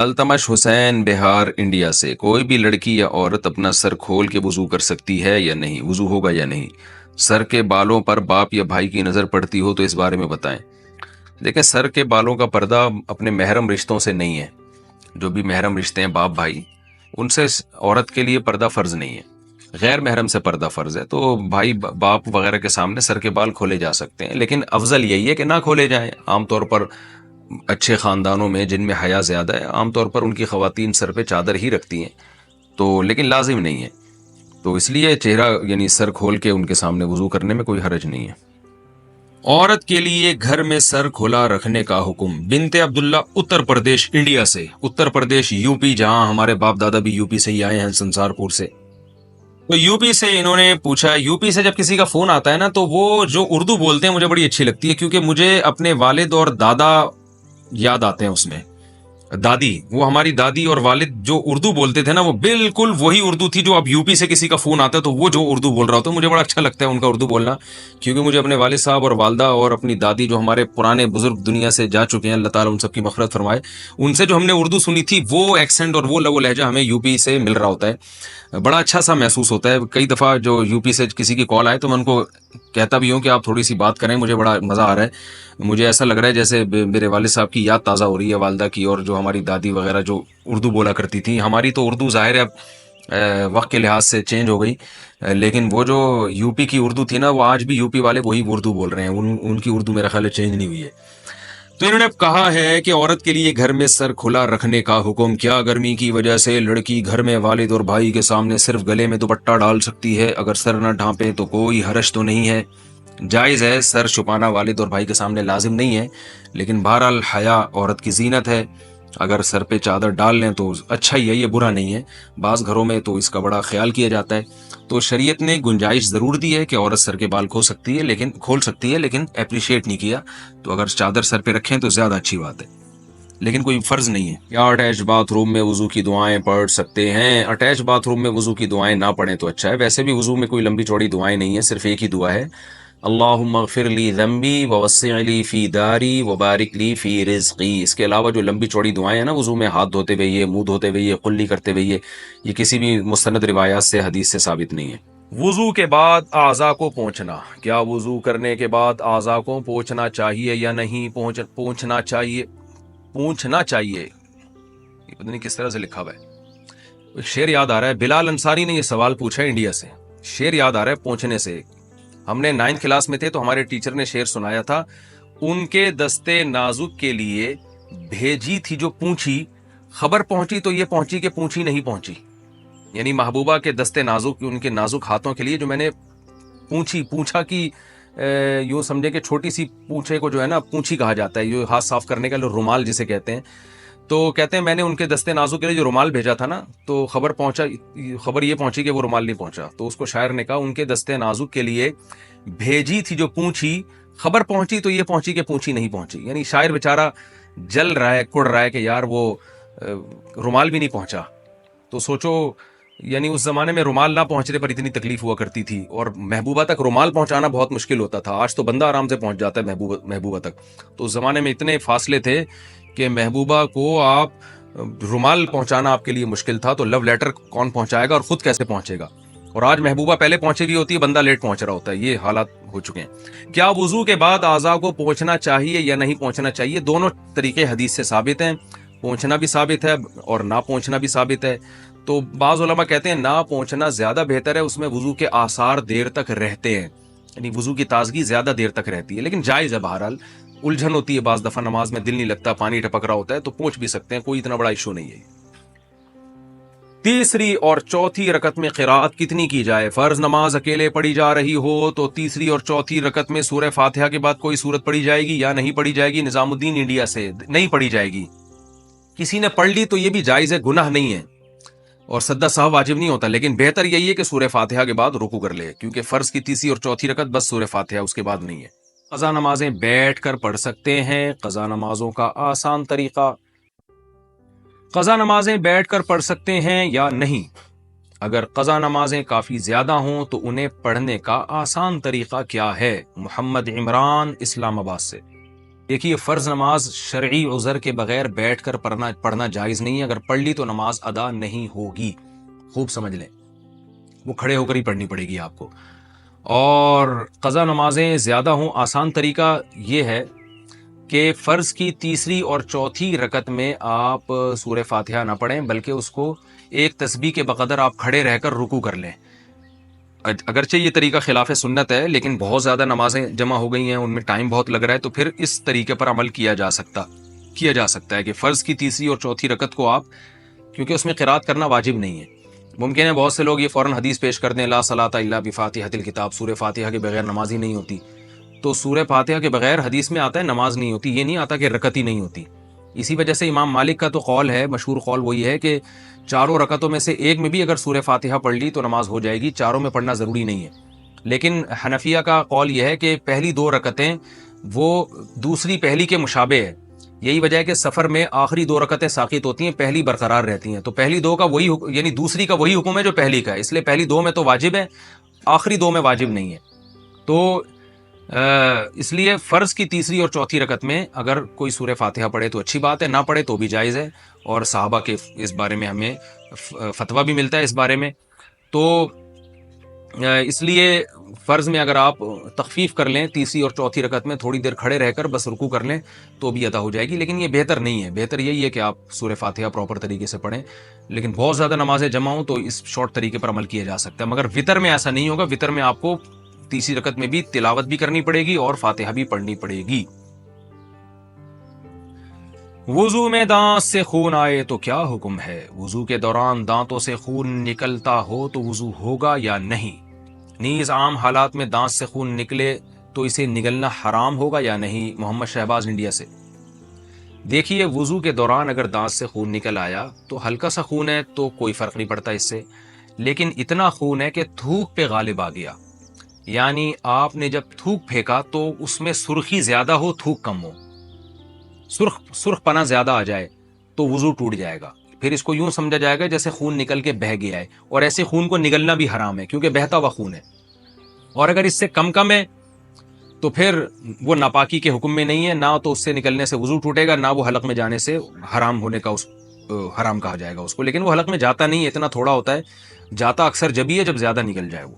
التمش حسین بہار India سے، کوئی بھی لڑکی یا عورت اپنا سر کھول کے وضو کر سکتی ہے یا نہیں؟ وضو ہوگا یا نہیں؟ سر کے بالوں پر باپ یا بھائی کی نظر پڑتی ہو تو اس بارے میں بتائیں۔ دیکھیں، سر کے بالوں کا پردہ اپنے محرم رشتوں سے نہیں ہے۔ جو بھی محرم رشتے ہیں، باپ بھائی، ان سے عورت کے لیے پردہ فرض نہیں ہے۔ غیر محرم سے پردہ فرض ہے، تو بھائی باپ وغیرہ کے سامنے سر کے بال کھولے جا سکتے ہیں، لیکن افضل یہی ہے کہ نہ کھولے جائیں۔ عام طور پر اچھے خاندانوں میں جن میں حیا زیادہ ہے، عام طور پر ان کی خواتین سر پہ چادر ہی رکھتی ہیں، تو لیکن لازم نہیں ہے، تو اس لیے چہرہ یعنی سر کھول کے ان کے سامنے وضو کرنے میں کوئی حرج نہیں ہے۔ عورت کے لیے گھر میں سر کھلا رکھنے کا حکم، بنت عبداللہ، اتر پردیش انڈیا سے۔ اتر پردیش یو پی، جہاں ہمارے باپ دادا بھی یو پی سے ہی آئے ہیں، سنسار پور سے۔ تو یو پی سے انہوں نے پوچھا، یو پی سے جب کسی کا فون آتا ہے نا، تو وہ جو اردو بولتے ہیں مجھے بڑی اچھی لگتی ہے، کیونکہ مجھے اپنے والد اور دادا یاد آتے ہیں اس میں۔ دادی، وہ ہماری دادی اور والد جو اردو بولتے تھے نا، وہ بالکل وہی اردو تھی جو اب یو پی سے کسی کا فون آتا ہے تو وہ جو اردو بول رہا ہوتا ہے، مجھے بڑا اچھا لگتا ہے ان کا اردو بولنا، کیونکہ مجھے اپنے والد صاحب اور والدہ اور اپنی دادی، جو ہمارے پرانے بزرگ دنیا سے جا چکے ہیں، اللہ تعالیٰ ان سب کی مغفرت فرمائے، ان سے جو ہم نے اردو سنی تھی، وہ ایکسنٹ اور وہ لہجہ ہمیں یو پی سے مل رہا ہوتا ہے، بڑا اچھا سا محسوس ہوتا ہے۔ کئی دفعہ جو یو پی سے کسی کی کال آئے تو میں ان کو کہتا بھی ہوں کہ آپ تھوڑی سی بات کریں، مجھے بڑا مزہ آ رہا ہے، مجھے ایسا لگ رہا ہے جیسے میرے والد صاحب کی یاد تازہ ہو رہی ہے، والدہ کی، اور جو ہماری دادی وغیرہ جو اردو بولا کرتی تھی۔ ہماری تو اردو ظاہر ہے اب وقت کے لحاظ سے چینج ہو گئی، لیکن وہ جو یو پی کی اردو تھی نا، وہ آج بھی یو پی والے وہی اردو بول رہے ہیں، ان کی اردو میرا خیال ہے چینج نہیں ہوئی ہے۔ تو انہوں نے اب کہا ہے کہ عورت کے لیے گھر میں سر کھلا رکھنے کا حکم، کیا گرمی کی وجہ سے لڑکی گھر میں والد اور بھائی کے سامنے صرف گلے میں دوپٹہ ڈال سکتی ہے؟ اگر سر نہ ڈھانپے تو کوئی حرج تو نہیں ہے؟ جائز ہے، سر چھپانا والد اور بھائی کے سامنے لازم نہیں ہے، لیکن بہرحال حیا عورت کی زینت ہے، اگر سر پہ چادر ڈال لیں تو اچھا ہی ہے، یہ برا نہیں ہے۔ بعض گھروں میں تو اس کا بڑا خیال کیا جاتا ہے، تو شریعت نے گنجائش ضرور دی ہے کہ عورت سر کے بال کھول سکتی ہے، لیکن اپریشیٹ نہیں کیا، تو اگر چادر سر پہ رکھیں تو زیادہ اچھی بات ہے، لیکن کوئی فرض نہیں ہے۔ کیا اٹیچ باتھ روم میں وضو کی دعائیں پڑھ سکتے ہیں؟ اٹیچ باتھ روم میں وضو کی دعائیں نہ پڑھیں تو اچھا ہے، ویسے بھی وضو میں کوئی لمبی چوڑی دعائیں نہیں ہیں، صرف ایک ہی دعا ہے، اللہم اغفر لی ذنبی ووسع لی فی داری وبارک لی فی رزقی۔ اس کے علاوہ جو لمبی چوڑی دعائیں ہیں نا وضو میں، ہاتھ دھوتے ہوئے، یہ منہ دھوتے ہوئے، یہ قلی کرتے ہوئے، یہ کسی بھی مستند روایات سے، حدیث سے ثابت نہیں ہے۔ وضو کے بعد اعضاء کو پوچھنا، کیا وضو کرنے کے بعد اعضاء کو پوچھنا چاہیے یا نہیں؟ پوچھنا چاہیے، پوچھنا چاہیے، یہ پتہ نہیں کس طرح سے لکھا ہوا ہے، ایک شعر یاد آ رہا ہے، بلال انصاری نے یہ سوال پوچھا ہے انڈیا سے، شعر یاد آ رہا ہے پوچھنے سے۔ ہم نے 9th کلاس میں تھے تو ہمارے ٹیچر نے شعر سنایا تھا، ان کے دستے نازک کے لیے بھیجی تھی جو پونچھی، خبر پہنچی تو یہ پہنچی کہ پونچھی نہیں پہنچی۔ یعنی محبوبہ کے دستے نازک، ان کے نازک ہاتھوں کے لیے جو میں نے پونچھا کی، یوں سمجھے کہ چھوٹی سی پونچھے کو جو ہے نا پونچھی کہا جاتا ہے، یہ ہاتھ صاف کرنے کا رومال جسے کہتے ہیں، تو کہتے ہیں میں نے ان کے دستے نازک کے لیے جو رومال بھیجا تھا نا، تو خبر یہ پہنچی کہ وہ رومال نہیں پہنچا، تو اس کو شاعر نے کہا، ان کے دستے نازک کے لیے بھیجی تھی جو پونچھی، خبر پہنچی تو یہ پہنچی کہ پونچھی نہیں پہنچی۔ یعنی شاعر بیچارہ جل رہا ہے، کڑ رہا ہے کہ یار وہ رومال بھی نہیں پہنچا، تو سوچو، یعنی اس زمانے میں رومال نہ پہنچنے پر اتنی تکلیف ہوا کرتی تھی، اور محبوبہ تک رومال پہنچانا بہت مشکل ہوتا تھا، آج تو بندہ آرام سے پہنچ جاتا ہے محبوبہ تک، تو اس زمانے میں اتنے فاصلے تھے کہ محبوبہ کو آپ رومال پہنچانا آپ کے لیے مشکل تھا، تو لو لیٹر کون پہنچائے گا اور خود کیسے پہنچے گا؟ اور آج محبوبہ پہلے پہنچی ہوئی ہوتی ہے، بندہ لیٹ پہنچ رہا ہوتا ہے، یہ حالات ہو چکے ہیں۔ کیا وضو کے بعد اعضاء کو پوچھنا چاہیے یا نہیں پوچھنا چاہیے؟ دونوں طریقے حدیث سے ثابت ہیں، پوچھنا بھی ثابت ہے اور نہ پوچھنا بھی ثابت ہے، تو بعض علماء کہتے ہیں نہ پوچھنا زیادہ بہتر ہے، اس میں وضو کے آثار دیر تک رہتے ہیں، یعنی وضو کی تازگی زیادہ دیر تک رہتی ہے، لیکن جائز ہے، بہرحال الجھن ہوتی ہے، بعض دفعہ نماز میں دل نہیں لگتا، پانی ٹپک رہا ہوتا ہے، تو پوچھ بھی سکتے ہیں، کوئی اتنا بڑا ایشو نہیں ہے۔ تیسری اور چوتھی رکعت میں قراءت کتنی کی جائے؟ فرض نماز اکیلے پڑھی جا رہی ہو تو تیسری اور چوتھی رکعت میں سورہ فاتحہ کے بعد کوئی سورت پڑھی جائے گی یا نہیں پڑھی جائے گی؟ نظام الدین انڈیا سے، نہیں پڑھی جائے گی، کسی نے پڑھ لی تو یہ بھی جائز ہے، گناہ نہیں ہے، اور سجدہ سہو واجب نہیں ہوتا، لیکن بہتر یہی ہے کہ سورہ فاتحہ کے بعد رکوع کر لے، کیونکہ فرض کی تیسری اور چوتھی رکعت بس سورہ فاتحہ، اس کے بعد نہیں ہے۔ قضا نمازیں بیٹھ کر پڑھ سکتے ہیں؟ قضا نمازوں کا آسان طریقہ، قضا نمازیں بیٹھ کر پڑھ سکتے ہیں یا نہیں؟ اگر قضا نمازیں کافی زیادہ ہوں تو انہیں پڑھنے کا آسان طریقہ کیا ہے؟ محمد عمران، اسلام آباد سے۔ دیکھیے فرض نماز شرعی عذر کے بغیر بیٹھ کر پڑھنا جائز نہیں ہے. اگر پڑھ لی تو نماز ادا نہیں ہوگی. خوب سمجھ لیں, وہ کھڑے ہو کر ہی پڑھنی پڑے گی آپ کو. اور قضا نمازیں زیادہ ہوں, آسان طریقہ یہ ہے کہ فرض کی تیسری اور چوتھی رکعت میں آپ سورہ فاتحہ نہ پڑھیں, بلکہ اس کو ایک تسبیح کے بقدر آپ کھڑے رہ کر رکوع کر لیں. اگرچہ یہ طریقہ خلاف سنت ہے, لیکن بہت زیادہ نمازیں جمع ہو گئی ہیں, ان میں ٹائم بہت لگ رہا ہے, تو پھر اس طریقے پر عمل کیا جا سکتا ہے کہ فرض کی تیسری اور چوتھی رکعت کو آپ, کیونکہ اس میں قرات کرنا واجب نہیں ہے. ممکن ہے بہت سے لوگ یہ فوراً حدیث پیش کر دیں, لا صلاۃ الا بفاتحۃ الکتاب, سورہ فاتحہ کے بغیر نماز ہی نہیں ہوتی. تو سورہ فاتحہ کے بغیر حدیث میں آتا ہے نماز نہیں ہوتی, یہ نہیں آتا کہ رکعت ہی نہیں ہوتی. اسی وجہ سے امام مالک کا تو قول ہے, مشہور قول وہی ہے کہ چاروں رکعتوں میں سے ایک میں بھی اگر سورہ فاتحہ پڑھ لی تو نماز ہو جائے گی, چاروں میں پڑھنا ضروری نہیں ہے. لیکن حنفیہ کا قول یہ ہے کہ پہلی دو رکعتیں وہ دوسری پہلی کے مشابہ ہے. یہی وجہ ہے کہ سفر میں آخری دو رکعتیں ساقط ہوتی ہیں, پہلی برقرار رہتی ہیں. تو پہلی دو کا وہی یعنی دوسری کا وہی حکم ہے جو پہلی کا ہے, اس لیے پہلی دو میں تو واجب ہے, آخری دو میں واجب نہیں ہے. تو اس لیے فرض کی تیسری اور چوتھی رکعت میں اگر کوئی سورہ فاتحہ پڑھے تو اچھی بات ہے, نہ پڑھے تو بھی جائز ہے. اور صحابہ کے اس بارے میں ہمیں فتویٰ بھی ملتا ہے اس بارے میں. تو اس لیے فرض میں اگر آپ تخفیف کر لیں تیسری اور چوتھی رکعت میں, تھوڑی دیر کھڑے رہ کر بس رکوع کر لیں تو بھی ادا ہو جائے گی. لیکن یہ بہتر نہیں ہے, بہتر یہی ہے کہ آپ سورہ فاتحہ پراپر طریقے سے پڑھیں. لیکن بہت زیادہ نمازیں جمع ہوں تو اس شارٹ طریقے پر عمل کیا جا سکتا ہے. مگر وطر میں ایسا نہیں ہوگا, وطر میں آپ کو تیسری رکعت میں بھی تلاوت بھی کرنی پڑے گی اور فاتحہ بھی پڑھنی پڑے گی. وضو میں دانت سے خون آئے تو کیا حکم ہے؟ وضو کے دوران دانتوں سے خون نکلتا ہو تو وضو ہوگا یا نہیں؟ نیز عام حالات میں دانت سے خون نکلے تو اسے نگلنا حرام ہوگا یا نہیں؟ محمد شہباز انڈیا سے. دیکھیے وضو کے دوران اگر دانت سے خون نکل آیا تو ہلکا سا خون ہے تو کوئی فرق نہیں پڑتا اس سے, لیکن اتنا خون ہے کہ تھوک پہ غالب آ گیا, یعنی آپ نے جب تھوک پھینکا تو اس میں سرخی زیادہ ہو تھوک کم ہو, سرخ پنا زیادہ آ جائے تو وضو ٹوٹ جائے گا. پھر اس کو یوں سمجھا جائے گا جیسے خون نکل کے بہہ گیا ہے, اور ایسے خون کو نگلنا بھی حرام ہے کیونکہ بہتا ہوا خون ہے. اور اگر اس سے کم ہے تو پھر وہ ناپاکی کے حکم میں نہیں ہے, نہ تو اس سے نکلنے سے وضو ٹوٹے گا, نہ وہ حلق میں جانے سے حرام ہونے کا حرام کہا جائے گا اس کو. لیکن وہ حلق میں جاتا نہیں ہے, اتنا تھوڑا ہوتا ہے, جاتا اکثر جبھی ہے جب زیادہ نکل جائے وہ.